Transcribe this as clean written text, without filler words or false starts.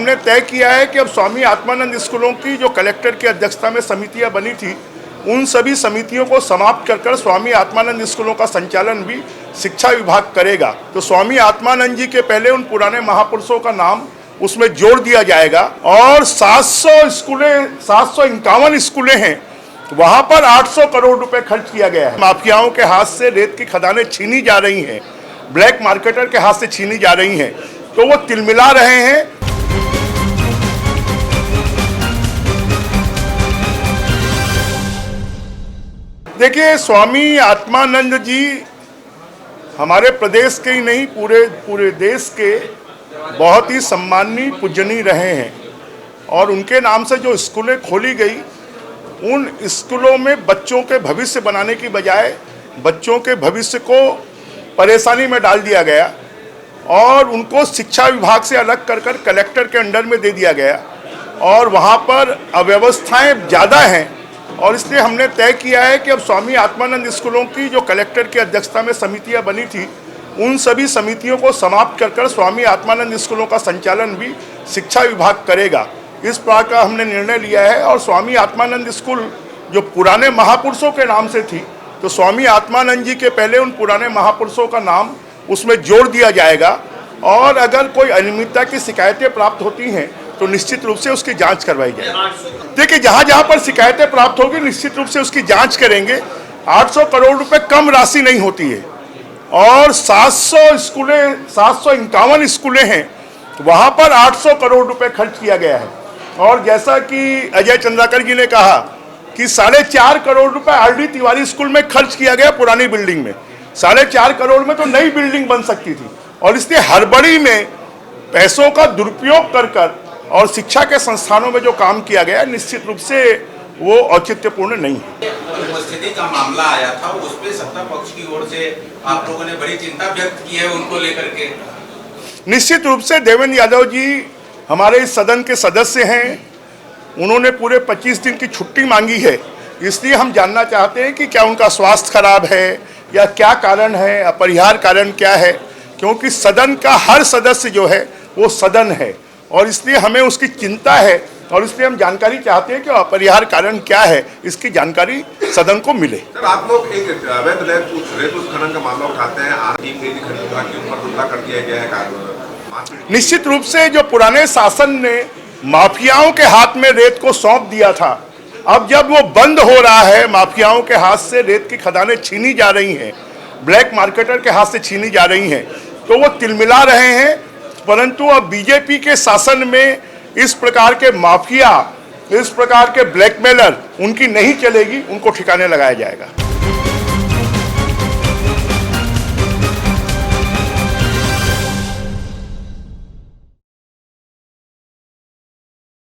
हमने तय किया है कि अब स्वामी आत्मानंद स्कूलों की जो कलेक्टर की अध्यक्षता में समितियां बनी थी, उन सभी समितियों को समाप्त कर स्वामी आत्मानंद स्कूलों का संचालन भी शिक्षा विभाग करेगा। तो स्वामी आत्मानंद जी के पहले उन पुराने महापुरुषों का नाम उसमें जोड़ दिया जाएगा और 751 स्कूलें हैं, वहां पर 800 करोड़ रुपए खर्च किया गया है। माफियाओं के हाथ से रेत की खदानें छीनी जा रही हैं, ब्लैक मार्केटर के हाथ से छीनी जा रही हैं, तो वो तिलमिला रहे हैं। देखिए, स्वामी आत्मानंद जी हमारे प्रदेश के ही नहीं, पूरे देश के बहुत ही सम्माननीय पूजनीय रहे हैं और उनके नाम से जो स्कूलें खोली गई, उन स्कूलों में बच्चों के भविष्य बनाने की बजाय बच्चों के भविष्य को परेशानी में डाल दिया गया और उनको शिक्षा विभाग से अलग कर कलेक्टर के अंडर में दे दिया गया और वहाँ पर अव्यवस्थाएं ज़्यादा हैं। और इसलिए हमने तय किया है कि अब स्वामी आत्मानंद स्कूलों की जो कलेक्टर की अध्यक्षता में समितियां बनी थी, उन सभी समितियों को समाप्त कर स्वामी आत्मानंद स्कूलों का संचालन भी शिक्षा विभाग करेगा। इस प्रकार का हमने निर्णय लिया है। और स्वामी आत्मानंद स्कूल जो पुराने महापुरुषों के नाम से थी, तो स्वामी आत्मानंद जी के पहले उन पुराने महापुरुषों का नाम उसमें जोड़ दिया जाएगा और अगर कोई अनियमितता की शिकायतें प्राप्त होती हैं तो निश्चित रूप से उसकी जांच करवाई जाएगी। देखिए, जहाँ जहाँ पर शिकायतें प्राप्त होगी निश्चित रूप से उसकी जांच करेंगे। 800 करोड़ रुपए कम राशि नहीं होती है और 751 स्कूलें हैं, वहाँ पर 800 करोड़ रुपए खर्च किया गया है। और जैसा कि अजय चंद्राकर जी ने कहा कि 4.5 करोड़ रुपए आर.डी. तिवारी स्कूल में खर्च किया गया पुरानी बिल्डिंग में। 4.5 करोड़ में तो नई बिल्डिंग बन सकती थी और इसलिए हड़बड़ी में पैसों का दुरुपयोग कर और शिक्षा के संस्थानों में जो काम किया गया निश्चित रूप से वो औचित्यपूर्ण नहीं है। उपस्थिति का मामला आया था, उस पे सत्ता पक्ष की ओर से आप लोगों ने बड़ी चिंता व्यक्त की है उनको लेकर के। निश्चित रूप से देवेंद्र यादव जी हमारे इस सदन के सदस्य हैं, उन्होंने पूरे 25 दिन की छुट्टी मांगी है। इसलिए हम जानना चाहते हैं कि क्या उनका स्वास्थ्य खराब है या क्या कारण है, अपरिहार्य कारण क्या है, क्योंकि सदन का हर सदस्य जो है वो सदन है और इसलिए हमें उसकी चिंता है और इसलिए हम जानकारी चाहते हैं कि अपरिहार्य कारण क्या है, इसकी जानकारी सदन को मिले। सर, आप लोग एक अवैध रेत उत्खनन का मामला उठाते हैं, के ऊपर हमला कर दिया गया है। निश्चित रूप से जो पुराने शासन ने माफियाओं के हाथ में रेत को सौंप दिया था, अब जब वो बंद हो रहा है, माफियाओं के हाथ से रेत की खदानें छीनी जा रही हैं, ब्लैक मार्केटर के हाथ से छीनी जा रही हैं, तो वो तिलमिला रहे हैं। परंतु अब बीजेपी के शासन में इस प्रकार के माफिया, इस प्रकार के ब्लैकमेलर उनकी नहीं चलेगी, उनको ठिकाने लगाया जाएगा।